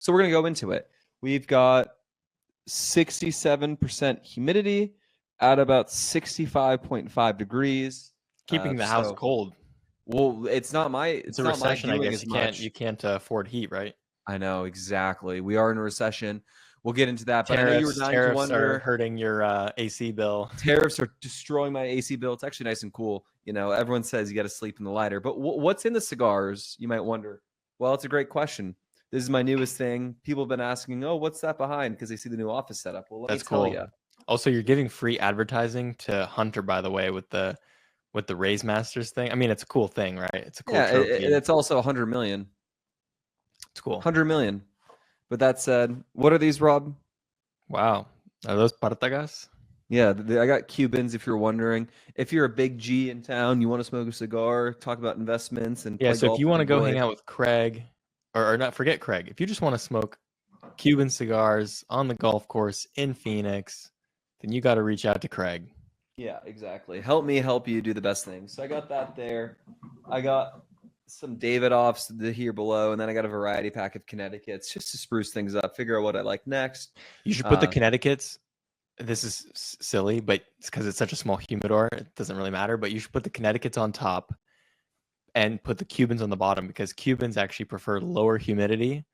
So we're going to go into it. We've got 67% humidity at about 65.5 degrees. Keeping the house cold. Well, it's not my. It's a recession, I guess. You can't afford heat, right? I know, exactly. We are in a recession. We'll get into that. But I know you were dying to wonder. Are hurting your AC bill. Tariffs are destroying my AC bill. It's actually nice and cool. You know, everyone says you got to sleep in the lighter. But what's in the cigars, you might wonder? Well, it's a great question. This is my newest thing. People have been asking, oh, what's that behind? Because they see the new office setup. Well, let me tell you. Also, you're giving free advertising to Hunter, by the way, with the Raise Masters thing. I mean, it's a cool thing, right? It's a cool trophy. It's also 100 million. It's cool. 100 million. But that said, what are these, Rob? Wow. Are those Partagas? Yeah, I got Cubans, if you're wondering. If you're a big G in town, you want to smoke a cigar, talk about investments, and yeah, so if you want to go hang out with Craig, or not, forget Craig. If you just want to smoke Cuban cigars on the golf course in Phoenix, then you got to reach out to Craig. Yeah, exactly. Help me help you do the best thing. So I got that there. I got some Davidoffs here below, and then I got a variety pack of Connecticut's just to spruce things up, figure out what I like next. You should put the Connecticut's. This is silly, but it's because it's such a small humidor. It doesn't really matter, but you should put the Connecticut's on top and put the Cubans on the bottom, because Cubans actually prefer lower humidity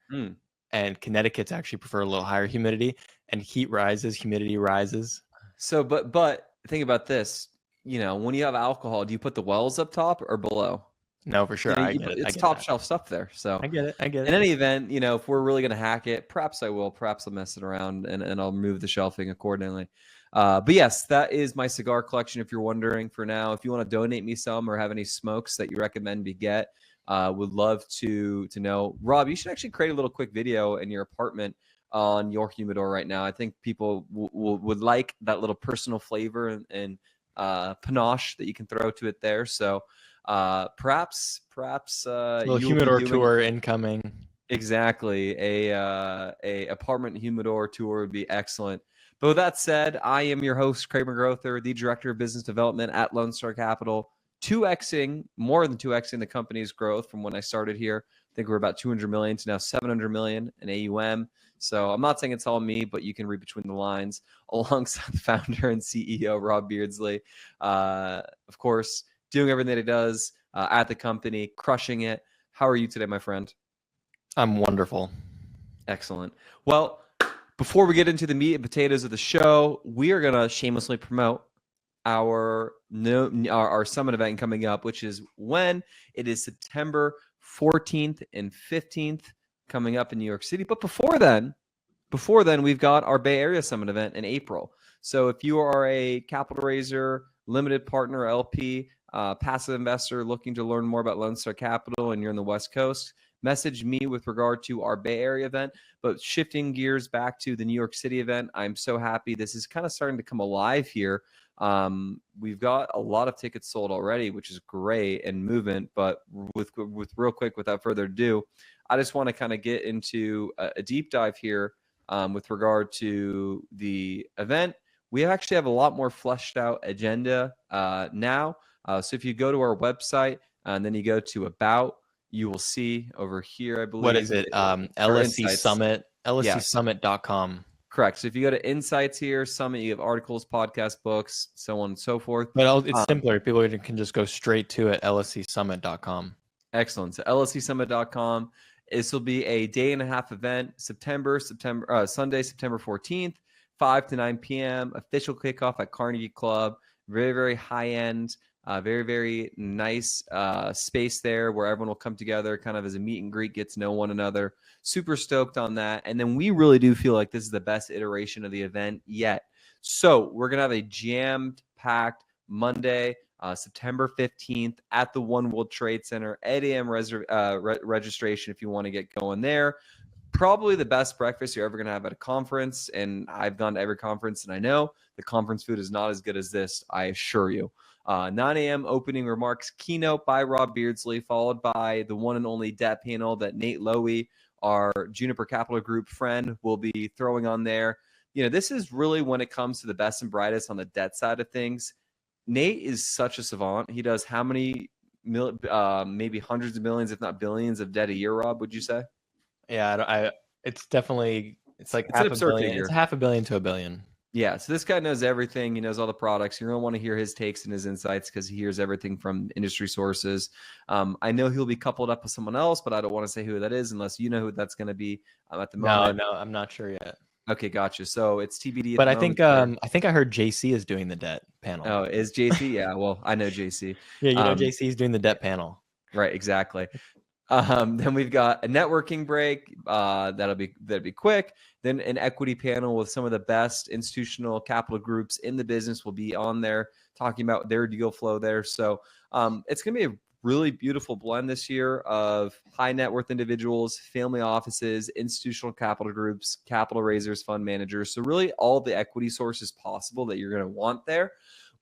and Connecticut's actually prefer a little higher humidity, and heat rises, humidity rises. So, but think about this, you know, when you have alcohol, do you put the wells up top or below? No, for sure. You know, it's top shelf stuff there. So I get it. In any event, you know, if we're really going to hack it, perhaps I will. Perhaps I'll mess it around and I'll move the shelving accordingly. But yes, that is my cigar collection. If you're wondering for now, if you want to donate me some or have any smokes that you recommend me get, would love to know. Rob, you should actually create a little quick video in your apartment on your humidor right now. I think people would like that little personal flavor and panache that you can throw to it there. So perhaps little humidor tour incoming. Exactly. A apartment humidor tour would be excellent. But with that said, I am your host, Craig McGrouther, the Director of Business Development at Lone Star Capital, more than 2xing the company's growth from when I started here. I think we're about 200 million to now 700 million in AUM. So I'm not saying it's all me, but you can read between the lines, alongside the founder and CEO, Rob Beardsley. Of course, doing everything that he does at the company, crushing it. How are you today, my friend? I'm wonderful. Excellent. Well, before we get into the meat and potatoes of the show, we are going to shamelessly promote our summit event coming up, which is when it is September 14th and 15th coming up in New York City. But before then, we've got our Bay Area Summit event in April. So if you are a capital raiser, limited partner, LP, passive investor looking to learn more about Lone Star Capital and you're in the West Coast, message me with regard to our Bay Area event. But shifting gears back to the New York City event, I'm so happy. This is kind of starting to come alive here. We've got a lot of tickets sold already, which is great and movement. But with real quick, without further ado, I just want to kind of get into a deep dive here with regard to the event. We actually have a lot more fleshed out agenda now. So if you go to our website and then you go to About, you will see over here, I believe. What is it? LSC Summit, LSCSummit.com. Correct. So if you go to Insights here, Summit, you have articles, podcasts, books, so on and so forth. But it's simpler. People can just go straight to it, LSCSummit.com. Excellent. So LSCSummit.com. This will be a day-and-a-half event, Sunday, September 14th, 5 to 9 p.m. Official kickoff at Carnegie Club. Very, very high-end. Very, very nice space there where everyone will come together kind of as a meet and greet, get to know one another. Super stoked on that. And then we really do feel like this is the best iteration of the event yet. So we're going to have a jammed-packed Monday, September 15th at the One World Trade Center, 8 a.m. registration if you want to get going there. Probably the best breakfast you're ever going to have at a conference. And I've gone to every conference, and I know the conference food is not as good as this, I assure you. 9 a.m. opening remarks, keynote by Rob Beardsley, followed by the one and only debt panel that Nate Lowy, our Juniper Capital Group friend, will be throwing on there. You know, this is really when it comes to the best and brightest on the debt side of things. Nate is such a savant. He does how many, maybe hundreds of millions, if not billions of debt a year, Rob, would you say? Yeah, It's definitely, it's like It's an half a absurd billion. figure. It's half a billion to a billion. Yeah, so this guy knows everything. He knows all the products. You're going to want to hear his takes and his insights because he hears everything from industry sources. I know he'll be coupled up with someone else, but I don't want to say who that is unless you know who that's going to be at the No, moment. no, I'm not sure yet. Okay, gotcha. So it's TBD at But the I moment. think I heard JC is doing the debt panel. Oh, is JC? Yeah, well, I know JC. Yeah, JC is doing the debt panel. Right, exactly. Then we've got a networking break that'll be quick. Then an equity panel with some of the best institutional capital groups in the business will be on there talking about their deal flow there. So it's going to be a really beautiful blend this year of high net worth individuals, family offices, institutional capital groups, capital raisers, fund managers. So really all the equity sources possible that you're going to want there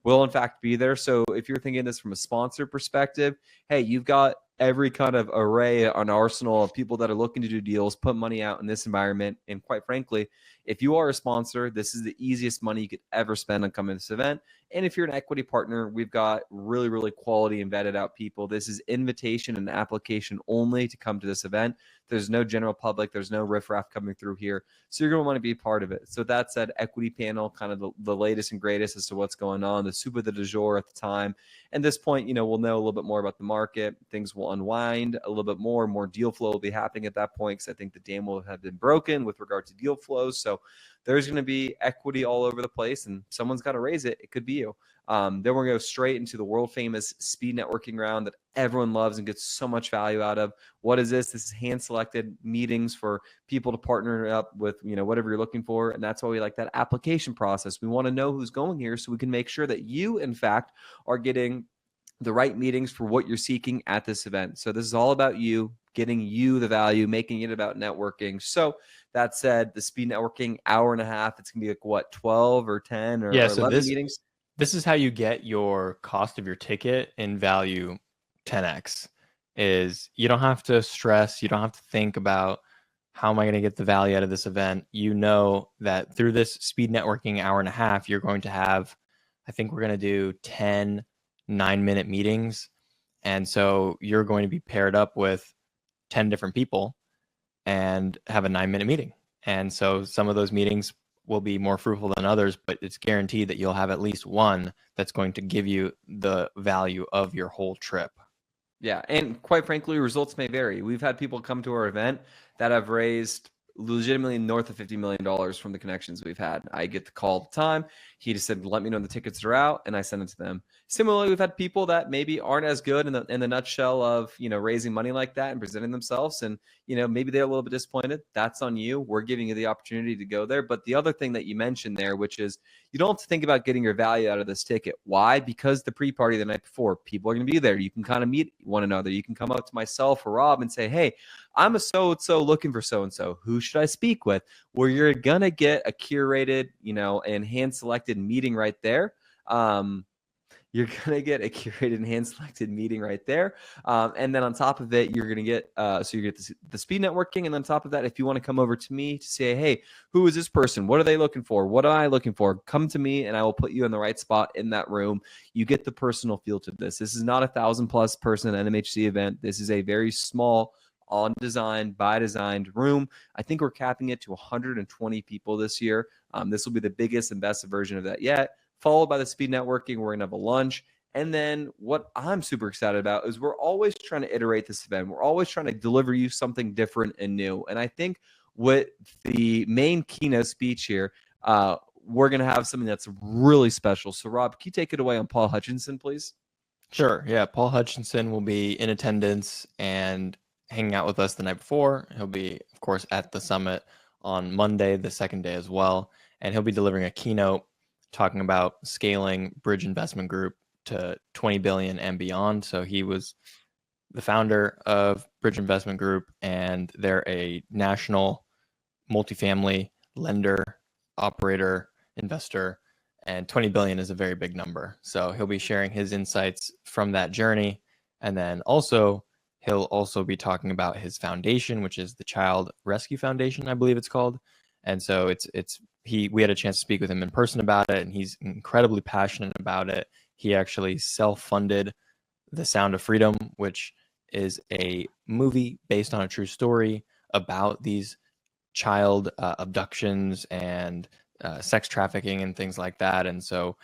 will in fact be there. So if you're thinking this from a sponsor perspective, hey, you've got every kind of array, an arsenal of people that are looking to do deals, put money out in this environment. And quite frankly, if you are a sponsor, this is the easiest money you could ever spend on coming to this event. And if you're an equity partner, we've got really, really quality and vetted out people. This is invitation and application only to come to this event. There's no general public. There's no riffraff coming through here. So you're going to want to be a part of it. So that said, equity panel, kind of the latest and greatest as to what's going on, the soup of the du jour at the time. And this point, we'll know a little bit more about the market. Things will unwind a little bit more deal flow will be happening at that point because I think the dam will have been broken with regard to deal flows. So there's going to be equity all over the place and someone's got to raise it. It could be you. Then we're going to go straight into the world famous speed networking round that everyone loves and gets so much value out of. What is this? This is hand selected meetings for people to partner up with, whatever you're looking for. And that's why we like that application process. We want to know who's going here so we can make sure that you, in fact, are getting the right meetings for what you're seeking at this event. So this is all about you, getting you the value, making it about networking. So that said, the speed networking hour and a half, it's gonna be like what, 12 or 10 or, Yeah, or so 11 meetings. this is how you get your cost of your ticket in value 10x. Is you don't have to stress, you don't have to think about how am I going to get the value out of this event. You know that through this speed networking hour and a half, you're going to have, I think we're going to do 10 9-minute meetings. And so you're going to be paired up with 10 different people and have a 9-minute meeting. And so some of those meetings will be more fruitful than others, but it's guaranteed that you'll have at least one that's going to give you the value of your whole trip. Yeah, and quite frankly, results may vary. We've had people come to our event that have raised legitimately north of $50 million from the connections we've had. I get the call all the time. He just said, let me know when the tickets are out, and I send it to them. Similarly, we've had people that maybe aren't as good in the nutshell of, raising money like that and presenting themselves. And, maybe they're a little bit disappointed. That's on you. We're giving you the opportunity to go there. But the other thing that you mentioned there, which is you don't have to think about getting your value out of this ticket. Why? Because the pre-party the night before, people are going to be there. You can kind of meet one another. You can come up to myself or Rob and say, hey, I'm a so-and-so looking for so-and-so. Who should I speak with? Well, you're going to get a curated, and hand-selected meeting right there. You're going to get a curated and hand-selected meeting right there. And then on top of it, you're going to get, so you get the speed networking. And on top of that, if you want to come over to me to say, hey, who is this person? What are they looking for? What am I looking for? Come to me and I will put you in the right spot in that room. You get the personal feel to this. This is not a 1,000+ person NMHC event. This is a very small, on design, by designed room. I think we're capping it to 120 people this year. This will be the biggest and best version of that yet, followed by the speed networking. We're going to have a lunch. And then what I'm super excited about is we're always trying to iterate this event. We're always trying to deliver you something different and new. And I think with the main keynote speech here, we're going to have something that's really special. So Rob, can you take it away on Paul Hutchinson, please? Sure. Yeah. Paul Hutchinson will be in attendance and hanging out with us the night before. He'll be, of course, at the summit on Monday, the second day as well. And he'll be delivering a keynote talking about scaling Bridge Investment Group to 20 billion and beyond. So he was the founder of Bridge Investment Group, and they're a national multifamily lender, operator, investor, and 20 billion is a very big number. So he'll be sharing his insights from that journey. And then he'll also be talking about his foundation, which is the Child Rescue Foundation, I believe it's called. And so we had a chance to speak with him in person about it, and he's incredibly passionate about it. He actually self-funded The Sound of Freedom, which is a movie based on a true story about these child abductions and sex trafficking and things like that. And so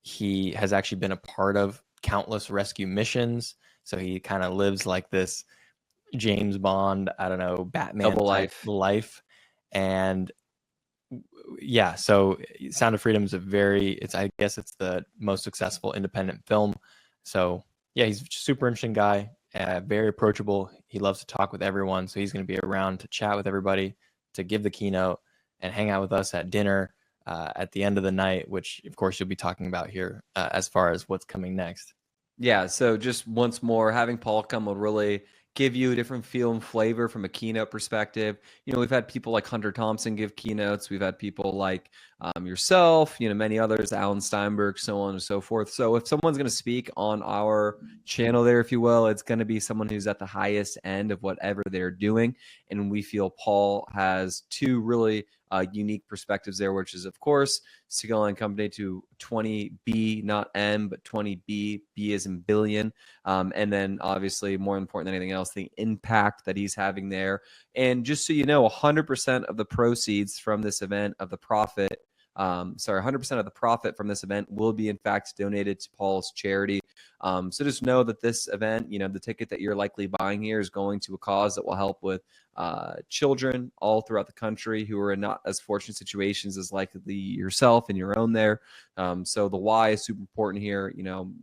he has actually been a part of countless rescue missions. So he kind of lives like this James Bond, I don't know, Batman Double type life. life. And yeah, so Sound of Freedom is I guess it's the most successful independent film. So yeah, he's a super interesting guy, very approachable. He loves to talk with everyone. So he's going to be around to chat with everybody, to give the keynote, and hang out with us at dinner at the end of the night, which of course you'll be talking about here as far as what's coming next. Yeah, so just once more, having Paul come will really give you a different feel and flavor from a keynote perspective. We've had people like Hunter Thompson give keynotes. We've had people like yourself, many others, Alan Steinberg, so on and so forth. So if someone's going to speak on our channel there, if you will, it's going to be someone who's at the highest end of whatever they're doing. And we feel Paul has two really unique perspectives there, which is, of course, Seagull and Company to 20B, not M, but 20B, B as in billion. And then obviously, more important than anything else, the impact that he's having there. And just so you know, 100% of the proceeds from this event, of the profit, 100% of the profit from this event will be in fact donated to Paul's charity. So just know that this event, the ticket that you're likely buying here is going to a cause that will help with children all throughout the country who are in not as fortunate situations as likely yourself and your own there. So the why is super important here.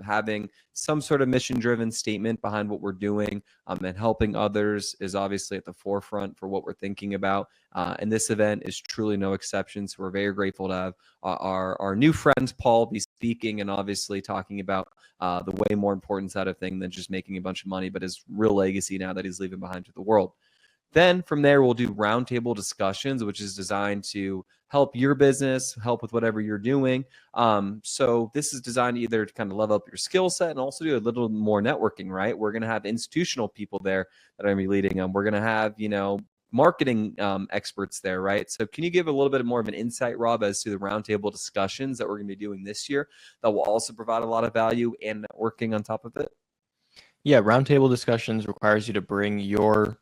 Having some sort of mission-driven statement behind what we're doing and helping others is obviously at the forefront for what we're thinking about. And this event is truly no exception. So we're very grateful to have our new friend Paul be speaking and obviously talking about the way more important side of thing than just making a bunch of money, but his real legacy now that he's leaving behind to the world. Then from there, we'll do roundtable discussions, which is designed to help your business, help with whatever you're doing. So this is designed either to kind of level up your skill set and also do a little more networking, right? We're going to have institutional people there that are going to be leading them. We're going to have, marketing experts there, right? So can you give a little bit more of an insight, Rob, as to the roundtable discussions that we're going to be doing this year that will also provide a lot of value and networking on top of it? Yeah, roundtable discussions requires you to bring your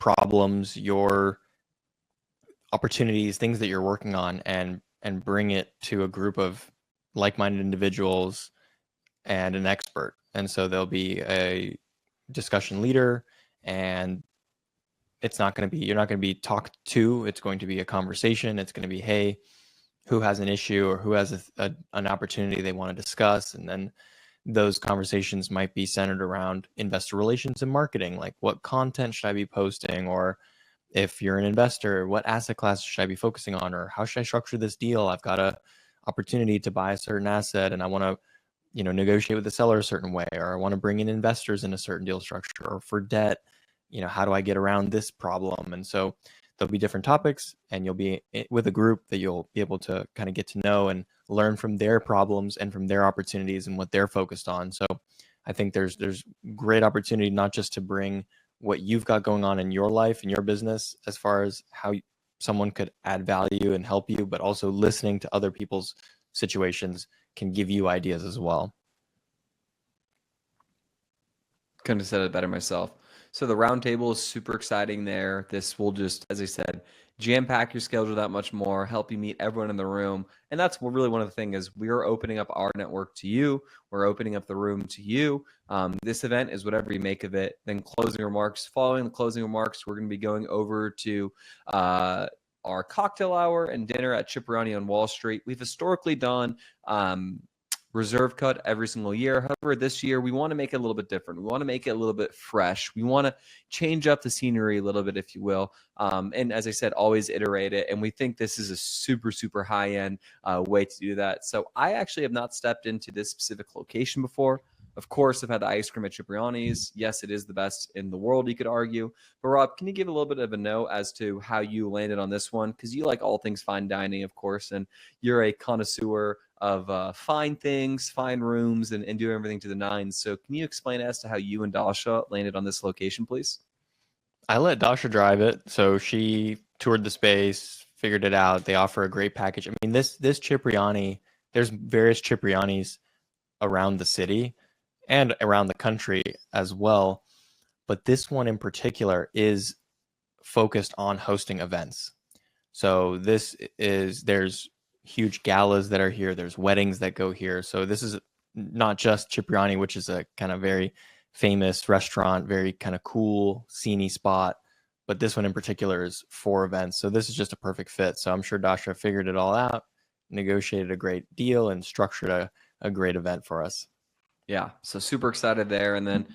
problems, your opportunities, things that you're working on, and bring it to a group of like-minded individuals and an expert. And so there'll be a discussion leader, and you're not going to be talked to. It's going to be a conversation. It's going to be, hey, who has an issue or who has an opportunity they want to discuss? And then those conversations might be centered around investor relations and marketing, like what content should I be posting, or if you're an investor, what asset class should I be focusing on, or how should I structure this deal? I've got a opportunity to buy a certain asset and I want to negotiate with the seller a certain way, or I want to bring in investors in a certain deal structure, or for debt, how do I get around this problem? And so there'll be different topics, and you'll be with a group that you'll be able to kind of get to know and learn from their problems and from their opportunities and what they're focused on. So I think there's great opportunity not just to bring what you've got going on in your life and your business as far as how someone could add value and help you, but also listening to other people's situations can give you ideas as well. Couldn't have said it better myself. So the roundtable is super exciting there. This will just, as I said, jam pack your schedule that much more, help you meet everyone in the room. And that's really one of the things is we are opening up our network to you. We're opening up the room to you. This event is whatever you make of it. Then closing remarks. Following the closing remarks, we're going to be going over to our cocktail hour and dinner at Cipriani on Wall Street. We've historically done reserve cut every single year. However, this year we want to make it a little bit different. We want to make it a little bit fresh. We want to change up the scenery a little bit, if you will. And as I said, always iterate it. And we think this is a super, super high-end way to do that. So I actually have not stepped into this specific location before. Of course, I've had the ice cream at Cipriani's. Yes, it is the best in the world, you could argue. But Rob, can you give a little bit of a note as to how you landed on this one? Because you like all things fine dining, of course, and you're a connoisseur of fine things, fine rooms, and doing everything to the nines. So can you explain as to how you and Dasha landed on this location, please? I let Dasha drive it. So she toured the space, figured it out. They offer a great package. I mean, this Cipriani, there's various Ciprianis around the city and around the country as well. But this one in particular is focused on hosting events. So there's huge galas that are here. There's weddings that go here. So this is not just Cipriani, which is a kind of very famous restaurant, very kind of cool, sceney spot. But this one in particular is for events. So this is just a perfect fit. So I'm sure Dasha figured it all out, negotiated a great deal, and structured a great event for us. Yeah. So super excited there. And then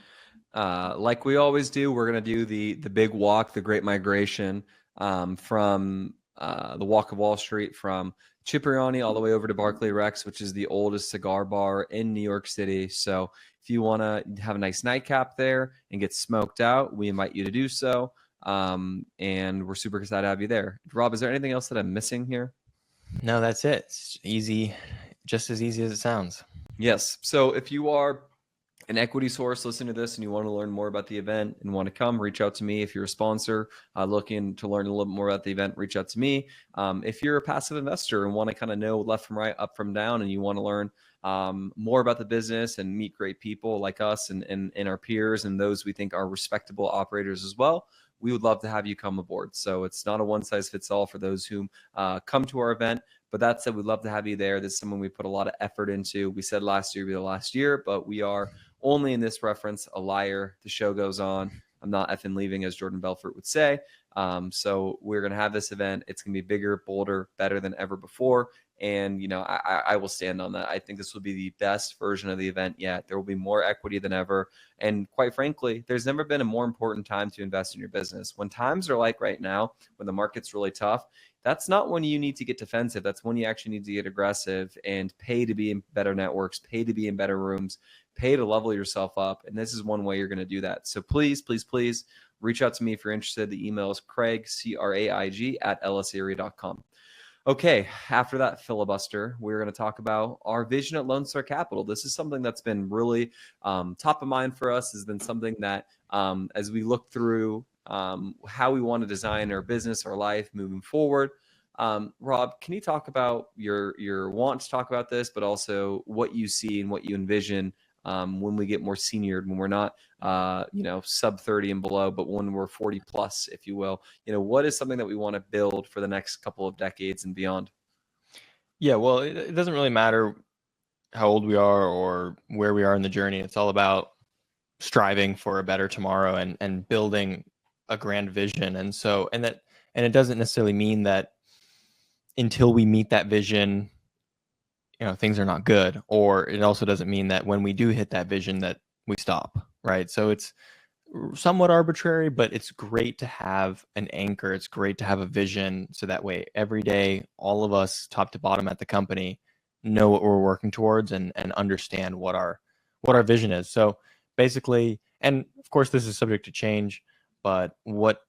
like we always do, we're going to do the big walk, the Great Migration, from the Walk of Wall Street, from Cipriani all the way over to Barclay Rex, which is the oldest cigar bar in New York City. So if you want to have a nice nightcap there and get smoked out, we invite you to do so. And we're super excited to have you there. Rob, is there anything else that I'm missing here? No, that's it. It's easy, just as easy as it sounds. Yes. So if you are an equity source listening to this and you want to learn more about the event and want to come, reach out to me. If you're a sponsor looking to learn a little bit more about the event, reach out to me. If you're a passive investor and want to kind of know left from right, up from down, and you want to learn more about the business and meet great people like us and our peers and those we think are respectable operators as well, we would love to have you come aboard. So it's not a one size fits all for those who come to our event. But that said, we'd love to have you there. This is someone we put a lot of effort into. We said last year would be the last year, but we are only in this reference a liar. The show goes on. I'm not effing leaving, as Jordan Belfort would say. So we're going to have this event. It's going to be bigger, bolder, better than ever before. And, you know, I will stand on that. I think this will be the best version of the event yet. There will be more equity than ever. And quite frankly, there's never been a more important time to invest in your business. When times are like right now, when the market's really tough, that's not when you need to get defensive. That's when you actually need to get aggressive and pay to be in better networks, pay to be in better rooms, pay to level yourself up. And this is one way you're going to do that. So please, please, please reach out to me if you're interested. The email is Craig, CRAIG, @LSCRE.com. Okay, after that filibuster, we're going to talk about our vision at Lone Star Capital. This is something that's been really top of mind for us, has been something that as we look through how we want to design our business, our life moving forward. Rob, can you talk about your want to talk about this, but also what you see and what you envision when we get more seniored, when we're not, sub 30 and below, but when we're 40 plus, if you will, what is something that we want to build for the next couple of decades and beyond? Yeah, well, it doesn't really matter how old we are or where we are in the journey. It's all about striving for a better tomorrow and building a grand vision. And it doesn't necessarily mean that until we meet that vision, things are not good, or it also doesn't mean that when we do hit that vision that we stop, right? So it's somewhat arbitrary, but it's great to have an anchor. It's great to have a vision, so that way every day, all of us top to bottom at the company know what we're working towards and understand what our vision is. So basically, and of course this is subject to change, but what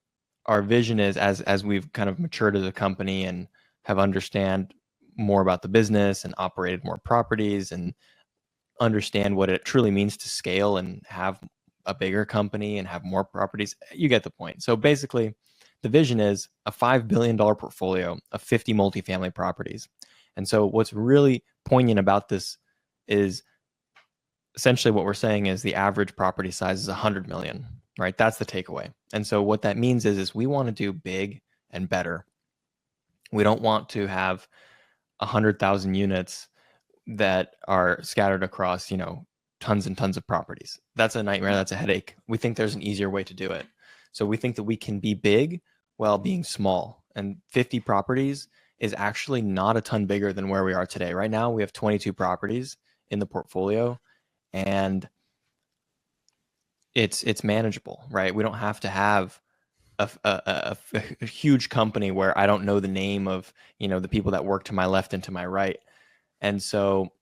our vision is as we've kind of matured as a company and have understand more about the business and operated more properties and understand what it truly means to scale and have a bigger company and have more properties. You get the point. So basically, the vision is a $5 billion portfolio of 50 multifamily properties. And so what's really poignant about this is essentially what we're saying is the average property size is 100 million, right? That's the takeaway. And so what that means is we want to do big and better. We don't want to have 100,000 units that are scattered across, tons and tons of properties. That's a nightmare. That's a headache. We think there's an easier way to do it. So we think that we can be big while being small. And 50 properties is actually not a ton bigger than where we are today. Right now, we have 22 properties in the portfolio, and it's manageable, right? We don't have to have a huge company where I don't know the name of, the people that work to my left and to my right. And so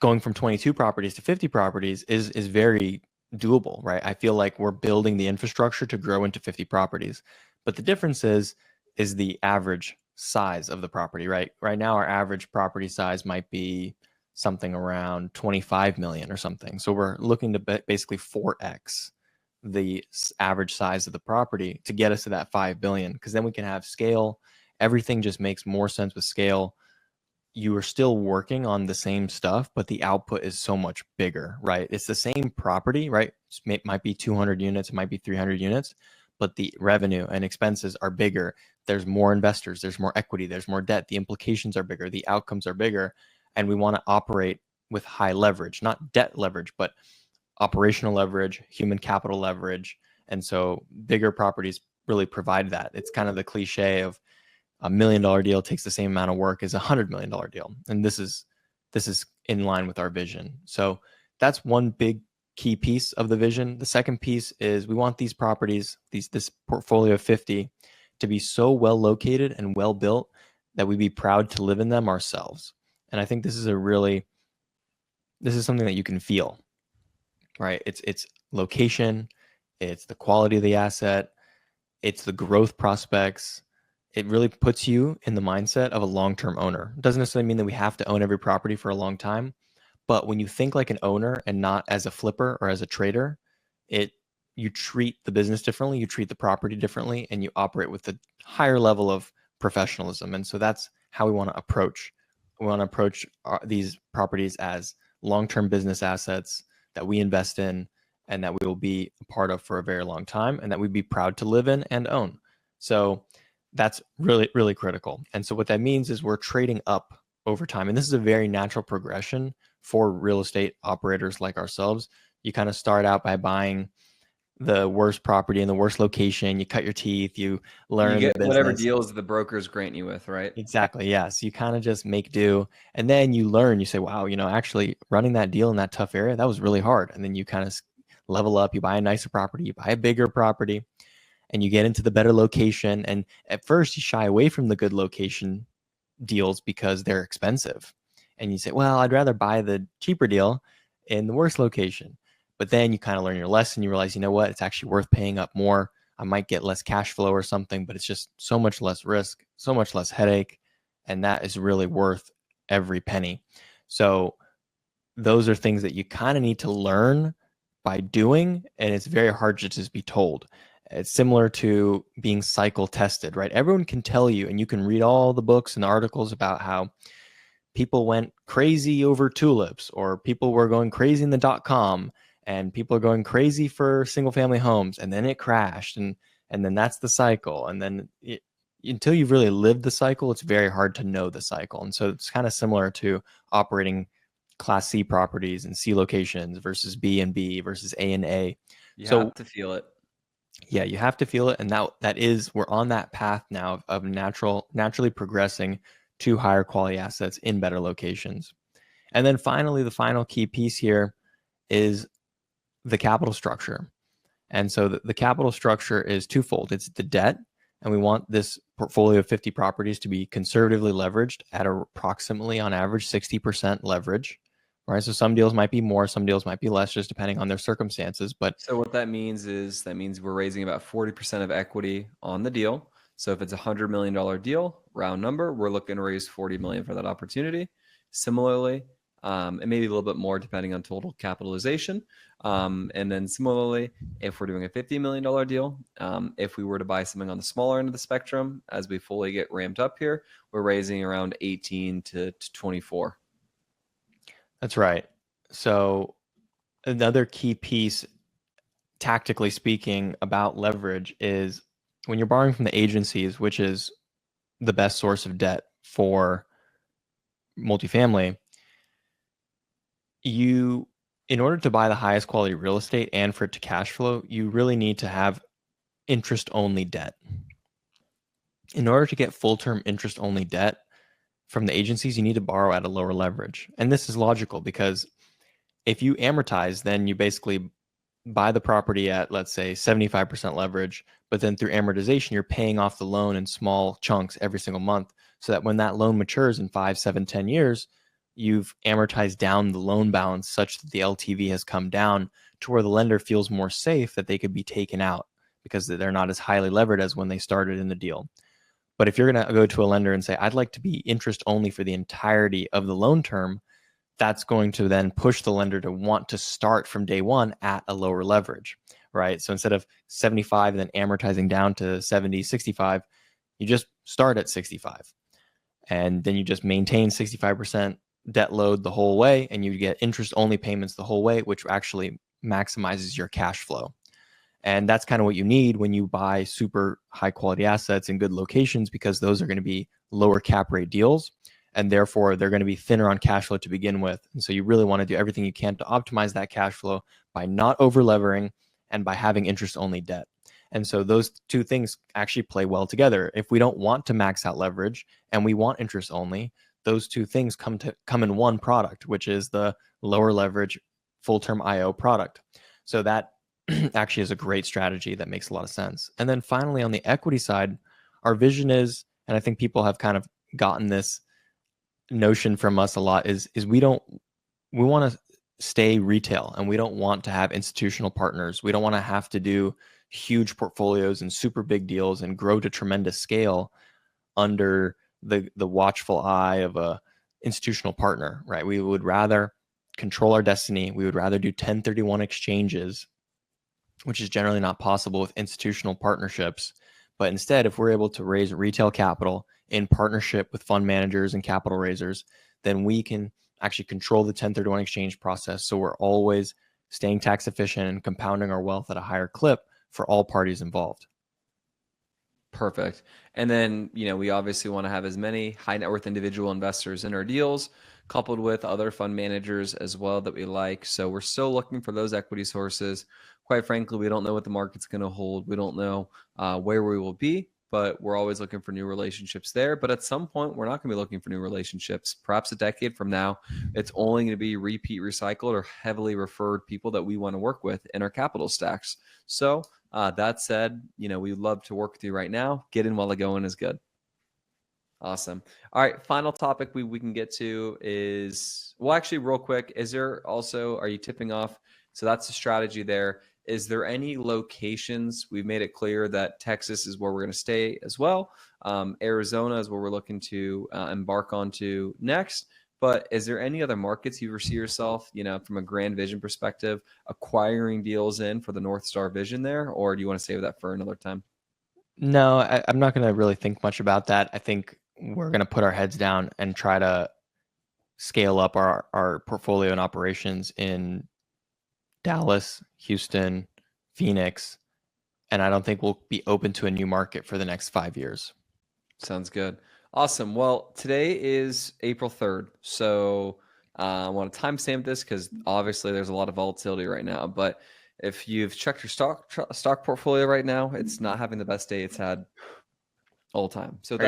going from 22 properties to 50 properties is very doable, right? I feel like we're building the infrastructure to grow into 50 properties. But the difference is the average size of the property, right? Right now, our average property size might be something around 25 million or something. So we're looking to basically 4x the average size of the property to get us to that 5 billion, because then we can have scale. Everything just makes more sense with scale. You are still working on the same stuff, but the output is so much bigger, right? It's the same property, right? It might be 200 units, it might be 300 units, but the revenue and expenses are bigger. There's more investors, there's more equity, there's more debt. The implications are bigger, the outcomes are bigger, and we want to operate with high leverage, not debt leverage, but operational leverage, human capital leverage. And so bigger properties really provide that. It's kind of the cliche of $1 million deal takes the same amount of work as $100 million deal. And this is in line with our vision. So that's one big key piece of the vision. The second piece is we want these properties, this portfolio of 50, to be so well located and well built that we'd be proud to live in them ourselves. And I think this is something that you can feel, right? It's location, it's the quality of the asset, it's the growth prospects. It really puts you in the mindset of a long-term owner. It doesn't necessarily mean that we have to own every property for a long time, but when you think like an owner and not as a flipper or as a trader, you treat the business differently, you treat the property differently, and you operate with a higher level of professionalism. And so that's how we want to approach. We want to approach these properties as long-term business assets that we invest in and that we will be a part of for a very long time and that we'd be proud to live in and own. So that's really, really critical. And so what that means is we're trading up over time. And this is a very natural progression for real estate operators like ourselves. You kind of start out by buying the worst property in the worst location. You cut your teeth, you learn You get the business. whatever deals the brokers grant you with, right? Exactly. Yeah. So you kind of just make do. And then you learn, you say, wow, actually running that deal in that tough area, that was really hard. And then you kind of level up, you buy a nicer property, you buy a bigger property, and you get into the better location. And at first you shy away from the good location deals because they're expensive. And you say, well, I'd rather buy the cheaper deal in the worst location. But then you kind of learn your lesson. You realize, you know what, it's actually worth paying up more. I might get less cash flow or something, but it's just so much less risk, so much less headache. And that is really worth every penny. So those are things that you kind of need to learn by doing. And it's very hard to just be told. It's similar to being cycle tested, right? Everyone can tell you, and you can read all the books and articles about how people went crazy over tulips, or people were going crazy in the .com, and people are going crazy for single family homes, and then it crashed, and then that's the cycle. And then until you've really lived the cycle, it's very hard to know the cycle. And so it's kind of similar to operating Class C properties and C locations versus B and B versus A and A. You have to feel it. Yeah, you have to feel it. And we're on that path now of naturally progressing to higher quality assets in better locations. And then finally, the final key piece here is the capital structure. And so the capital structure is twofold. It's the debt, and we want this portfolio of 50 properties to be conservatively leveraged at approximately, on average, 60% leverage. Right. So some deals might be more, some deals might be less, just depending on their circumstances. But so what that means is we're raising about 40% of equity on the deal. So if it's $100 million deal, round number, we're looking to raise $40 million for that opportunity. Similarly, and maybe a little bit more depending on total capitalization. And then similarly, if we're doing a $50 million deal, if we were to buy something on the smaller end of the spectrum, as we fully get ramped up here, we're raising around 18 to 24. That's right. So another key piece, tactically speaking, about leverage is when you're borrowing from the agencies, which is the best source of debt for multifamily, in order to buy the highest quality real estate and for it to cash flow, you really need to have interest-only debt. In order to get full-term interest-only debt from the agencies, you need to borrow at a lower leverage. And this is logical because if you amortize, then you basically buy the property at, let's say, 75% leverage, but then through amortization, you're paying off the loan in small chunks every single month, so that when that loan matures in 5, 7, 10 years, you've amortized down the loan balance such that the LTV has come down to where the lender feels more safe that they could be taken out because they're not as highly levered as when they started in the deal. But if you're going to go to a lender and say, I'd like to be interest only for the entirety of the loan term, that's going to then push the lender to want to start from day one at a lower leverage, right? So instead of 75 and then amortizing down to 70, 65, you just start at 65. And then you just maintain 65% debt load the whole way, and you get interest only payments the whole way, which actually maximizes your cash flow. And that's kind of what you need when you buy super high quality assets in good locations, because those are going to be lower cap rate deals. And therefore, they're going to be thinner on cash flow to begin with. And so you really want to do everything you can to optimize that cash flow by not over levering and by having interest only debt. And so those two things actually play well together. If we don't want to max out leverage and we want interest only, those two things come in one product, which is the lower leverage full term IO product. So that actually is a great strategy that makes a lot of sense. And then finally, on the equity side, our vision is, and I think people have kind of gotten this notion from us a lot, is we want to stay retail, and we don't want to have institutional partners. We don't want to have to do huge portfolios and super big deals and grow to tremendous scale under the watchful eye of a institutional partner, right? We would rather control our destiny. We would rather do 1031 exchanges, which is generally not possible with institutional partnerships. But instead, if we're able to raise retail capital in partnership with fund managers and capital raisers, then we can actually control the 1031 exchange process. So we're always staying tax efficient and compounding our wealth at a higher clip for all parties involved. Perfect. And then, we obviously want to have as many high net worth individual investors in our deals, coupled with other fund managers as well that we like. So we're still looking for those equity sources. Quite frankly, we don't know what the market's going to hold. We don't know where we will be, but we're always looking for new relationships there. But at some point, we're not going to be looking for new relationships. Perhaps a decade from now, it's only going to be repeat recycled or heavily referred people that we want to work with in our capital stacks. So that said, we'd love to work with you right now. Get in while the going is good. Awesome. All right. Final topic we can get to is, well, actually real quick, are you tipping off? So that's the strategy there. Is there any locations? We've made it clear that Texas is where we're going to stay as well. Arizona is where we're looking to embark onto next. But is there any other markets you foresee yourself, from a grand vision perspective, acquiring deals in for the North Star vision there? Or do you want to save that for another time? No, I'm not going to really think much about that. I think we're going to put our heads down and try to scale up our portfolio and operations in Dallas, Houston, Phoenix, and I don't think we'll be open to a new market for the next 5 years. Sounds good. Awesome. Well, today is April 3rd. So I want to timestamp this because obviously there's a lot of volatility right now. But if you've checked your stock portfolio right now, it's not having the best day it's had all the time. So Are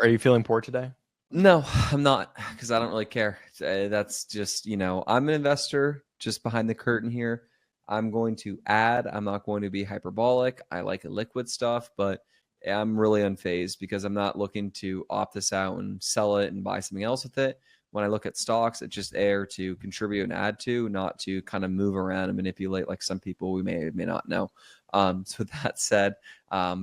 you feeling poor today? No, I'm not, because I don't really care. That's just, I'm an investor just behind the curtain here. I'm going to add. I'm not going to be hyperbolic. I like liquid stuff, but I'm really unfazed because I'm not looking to opt this out and sell it and buy something else with it. When I look at stocks, it's just there to contribute and add to, not to kind of move around and manipulate like some people we may not know. So that said,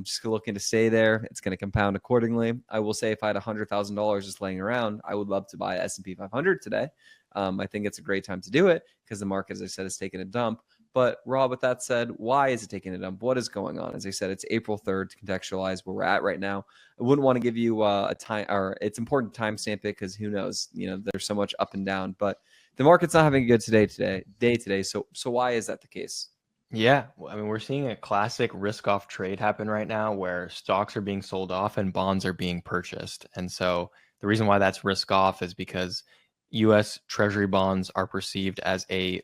just looking to stay there. It's going to compound accordingly. I will say if I had $100,000 just laying around, I would love to buy S&P 500 today. I think it's a great time to do it because the market, as I said, is taking a dump. But Rob, with that said, why is it taking a dump? What is going on? As I said, it's April 3rd to contextualize where we're at right now. I wouldn't want to give you a time, or it's important to timestamp it because who knows, there's so much up and down, but the market's not having a good day today. So why is that the case? Yeah, I mean, we're seeing a classic risk-off trade happen right now where stocks are being sold off and bonds are being purchased. And so the reason why that's risk-off is because U.S. Treasury bonds are perceived as a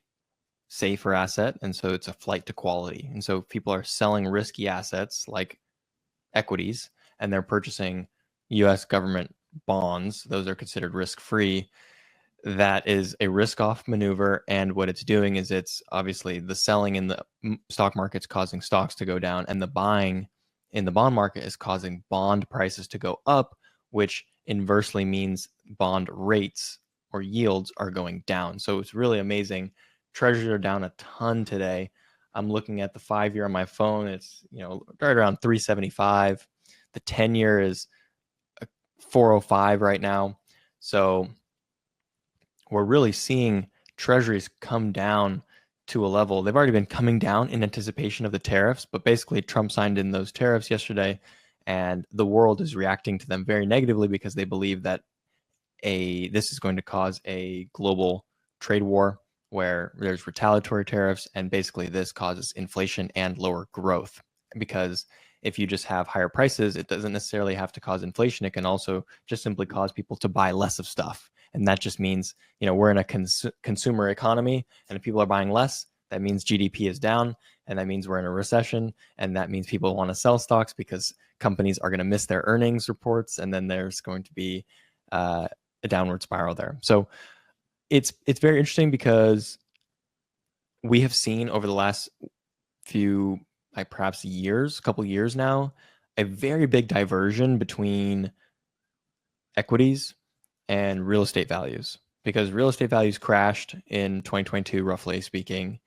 safer asset, and so it's a flight to quality. And so people are selling risky assets like equities, and they're purchasing U.S. government bonds. Those are considered risk-free. That is a risk-off maneuver, and what it's doing is it's obviously the selling in the stock market's causing stocks to go down, and the buying in the bond market is causing bond prices to go up, which inversely means bond rates or yields are going down. So it's really amazing. Treasuries are down a ton today. I'm looking at the 5-year on my phone. It's right around 375. The 10-year is 405 right now. So we're really seeing treasuries come down to a level. They've already been coming down in anticipation of the tariffs, but basically Trump signed in those tariffs yesterday, and the world is reacting to them very negatively because they believe that this is going to cause a global trade war. where there's retaliatory tariffs, and basically this causes inflation and lower growth. Because if you just have higher prices, it doesn't necessarily have to cause inflation. It can also just simply cause people to buy less of stuff. And that just means, we're in a consumer economy, and if people are buying less, that means GDP is down, and that means we're in a recession, and that means people want to sell stocks because companies are going to miss their earnings reports, and then there's going to be a downward spiral there. So it's very interesting because we have seen over the last few, like perhaps couple years now, a very big diversion between equities and real estate values, because real estate values crashed in 2022, roughly speaking.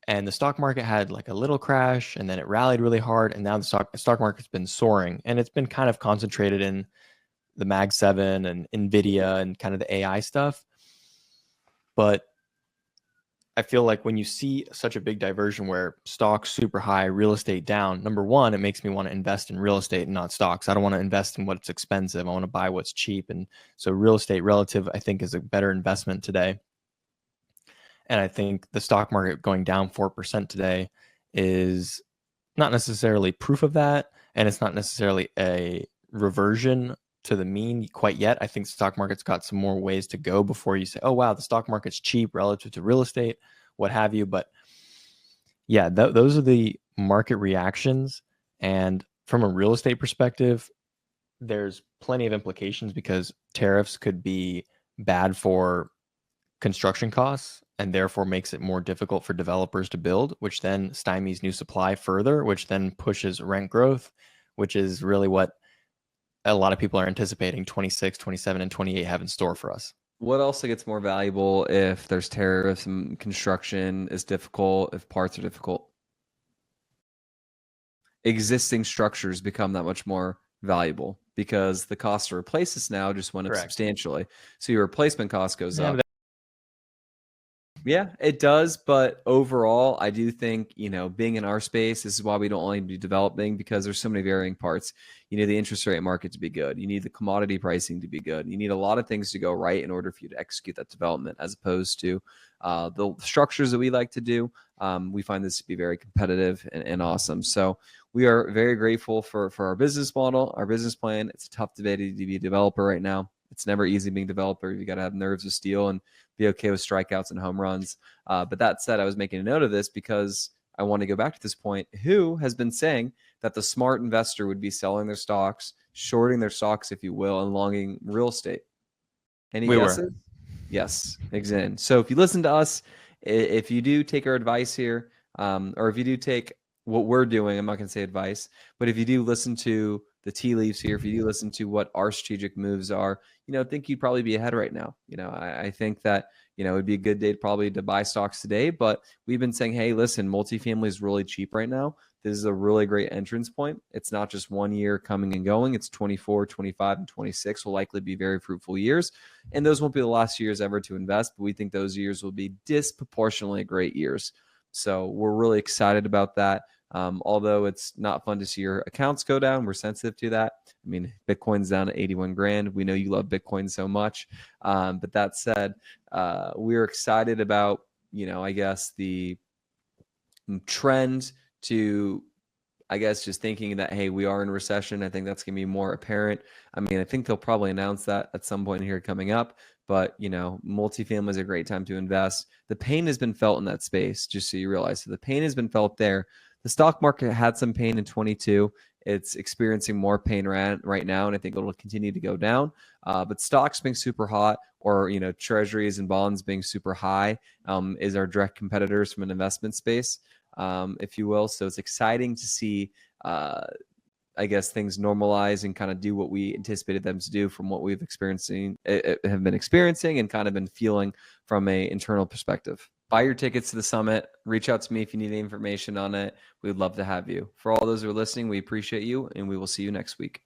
And the stock market had like a little crash, and then it rallied really hard. And now the stock market's been soaring, and it's been kind of concentrated in the Mag 7 and Nvidia and kind of the AI stuff. But I feel like when you see such a big diversion where stocks super high, real estate down, number one, it makes me want to invest in real estate and not stocks. I don't want to invest in what's expensive. I want to buy what's cheap. And so real estate relative, I think, is a better investment today. And I think the stock market going down 4% today is not necessarily proof of that. And it's not necessarily a reversion to the mean quite yet. I think the stock market's got some more ways to go before you say, oh, wow, the stock market's cheap relative to real estate, what have you. But yeah, those are the market reactions. And from a real estate perspective, there's plenty of implications, because tariffs could be bad for construction costs and therefore makes it more difficult for developers to build, which then stymies new supply further, which then pushes rent growth, which is really what a lot of people are anticipating 26, 27, and 28 have in store for us. What also gets more valuable if there's tariffs and construction is difficult, if parts are difficult? Existing structures become that much more valuable because the cost to replace this now just went up substantially. So your replacement cost goes up. Yeah, it does. But overall, I do think, being in our space, this is why we don't only do developing, because there's so many varying parts. You need the interest rate market to be good. You need the commodity pricing to be good. You need a lot of things to go right in order for you to execute that development, as opposed to the structures that we like to do. We find this to be very competitive and awesome. So we are very grateful for our business model, our business plan. It's a tough debate to be a developer right now. It's never easy being a developer. You got to have nerves of steel and be okay with strikeouts and home runs. But that said, I was making a note of this because I want to go back to this point. Who has been saying that the smart investor would be selling their stocks, shorting their stocks, if you will, and longing real estate? Any guesses? Yes, exactly. So if you listen to us, if you do take our advice here, or if you do take what we're doing, I'm not going to say advice, but if you do listen to the tea leaves here, if you do listen to what our strategic moves are, I think you'd probably be ahead right now. I think that, it would be a good day probably to buy stocks today, but we've been saying, hey, listen, multifamily is really cheap right now. This is a really great entrance point. It's not just 1 year coming and going. It's 24, 25, and 26 will likely be very fruitful years. And those won't be the last years ever to invest, but we think those years will be disproportionately great years. So we're really excited about that. Although it's not fun to see your accounts go down, we're sensitive to that. I mean, Bitcoin's down to 81 grand. We know you love Bitcoin so much. But that said, we're excited about, I guess the trend to, just thinking that, hey, we are in a recession. I think that's going to be more apparent. I mean, I think they'll probably announce that at some point here coming up. But, multifamily is a great time to invest. The pain has been felt in that space, just so you realize. So the pain has been felt there. The stock market had some pain in 22. It's experiencing more pain right now, and I think it'll continue to go down. But stocks being super hot, or treasuries and bonds being super high, is our direct competitors from an investment space, if you will. So it's exciting to see, things normalize and kind of do what we anticipated them to do from what we've have been experiencing and kind of been feeling from a internal perspective. Buy your tickets to the summit. Reach out to me if you need any information on it. We'd love to have you. For all those who are listening, we appreciate you, and we will see you next week.